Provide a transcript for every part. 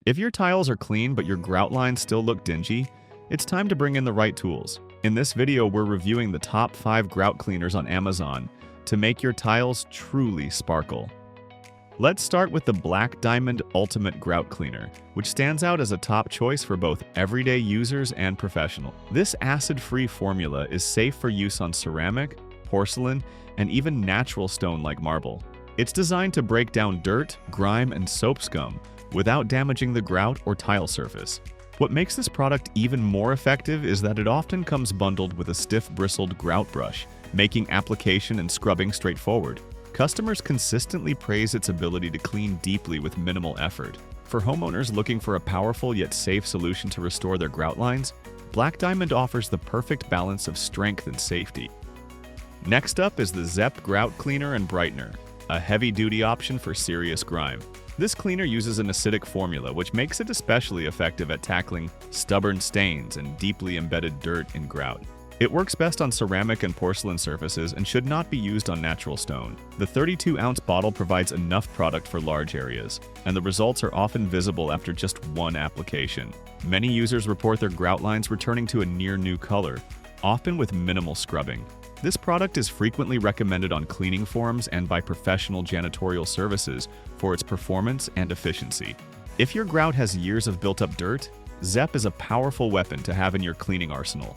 If your tiles are clean but your grout lines still look dingy, it's time to bring in the right tools. In this video, we're reviewing the top 5 grout cleaners on Amazon to make your tiles truly sparkle. Let's start with the Black Diamond Ultimate Grout Cleaner, which stands out as a top choice for both everyday users and professionals. This acid-free formula is safe for use on ceramic, porcelain, and even natural stone like marble. It's designed to break down dirt, grime, and soap scum without damaging the grout or tile surface. What makes this product even more effective is that it often comes bundled with a stiff bristled grout brush, making application and scrubbing straightforward. Customers consistently praise its ability to clean deeply with minimal effort. For homeowners looking for a powerful yet safe solution to restore their grout lines, Black Diamond offers the perfect balance of strength and safety. Next up is the Zepp Grout Cleaner and Brightener, a heavy-duty option for serious grime. This cleaner uses an acidic formula, which makes it especially effective at tackling stubborn stains and deeply embedded dirt and grout. It works best on ceramic and porcelain surfaces and should not be used on natural stone. The 32-ounce bottle provides enough product for large areas, and the results are often visible after just one application. Many users report their grout lines returning to a near-new color, often with minimal scrubbing. This product is frequently recommended on cleaning forums and by professional janitorial services for its performance and efficiency. If your grout has years of built-up dirt, Zepp is a powerful weapon to have in your cleaning arsenal.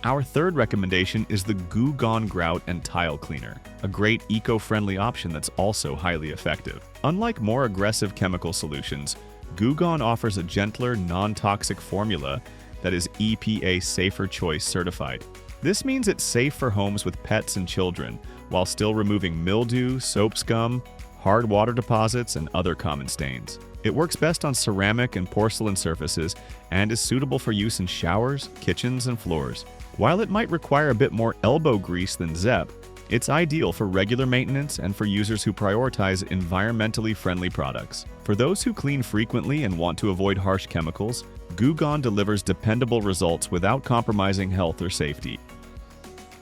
Our third recommendation is the Goo Gone Grout and Tile Cleaner, a great eco-friendly option that's also highly effective. Unlike more aggressive chemical solutions, Goo Gone offers a gentler, non-toxic formula that is EPA Safer Choice certified. This means it's safe for homes with pets and children, while still removing mildew, soap scum, hard water deposits, and other common stains. It works best on ceramic and porcelain surfaces and is suitable for use in showers, kitchens, and floors. While it might require a bit more elbow grease than Zepp, it's ideal for regular maintenance and for users who prioritize environmentally friendly products. For those who clean frequently and want to avoid harsh chemicals, Goo Gone delivers dependable results without compromising health or safety.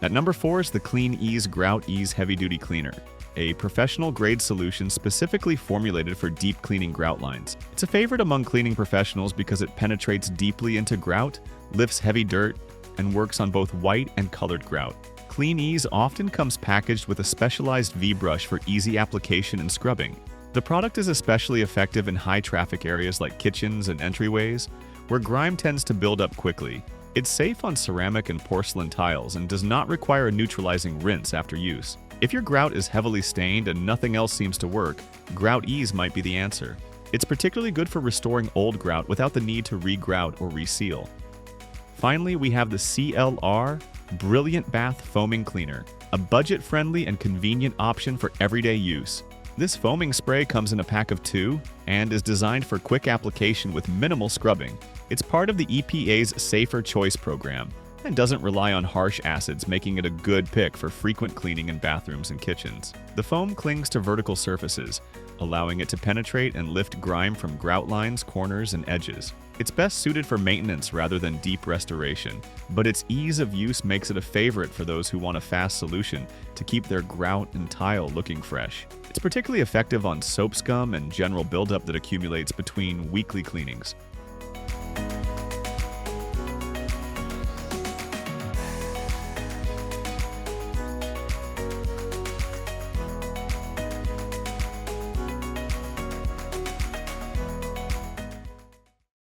At number 4 is the Clean-eez Grout-eez Heavy-Duty Cleaner, a professional-grade solution specifically formulated for deep cleaning grout lines. It's a favorite among cleaning professionals because it penetrates deeply into grout, lifts heavy dirt, and works on both white and colored grout. Clean-eez often comes packaged with a specialized V-brush for easy application and scrubbing. The product is especially effective in high-traffic areas like kitchens and entryways, where grime tends to build up quickly. It's safe on ceramic and porcelain tiles and does not require a neutralizing rinse after use. If your grout is heavily stained and nothing else seems to work, Grout-eez might be the answer. It's particularly good for restoring old grout without the need to re-grout or reseal. Finally, we have the CLR Brilliant Bath Foaming Cleaner, a budget-friendly and convenient option for everyday use. This foaming spray comes in a pack of 2 and is designed for quick application with minimal scrubbing. It's part of the EPA's Safer Choice program and doesn't rely on harsh acids, making it a good pick for frequent cleaning in bathrooms and kitchens. The foam clings to vertical surfaces, allowing it to penetrate and lift grime from grout lines, corners, and edges. It's best suited for maintenance rather than deep restoration, but its ease of use makes it a favorite for those who want a fast solution to keep their grout and tile looking fresh. It's particularly effective on soap scum and general buildup that accumulates between weekly cleanings.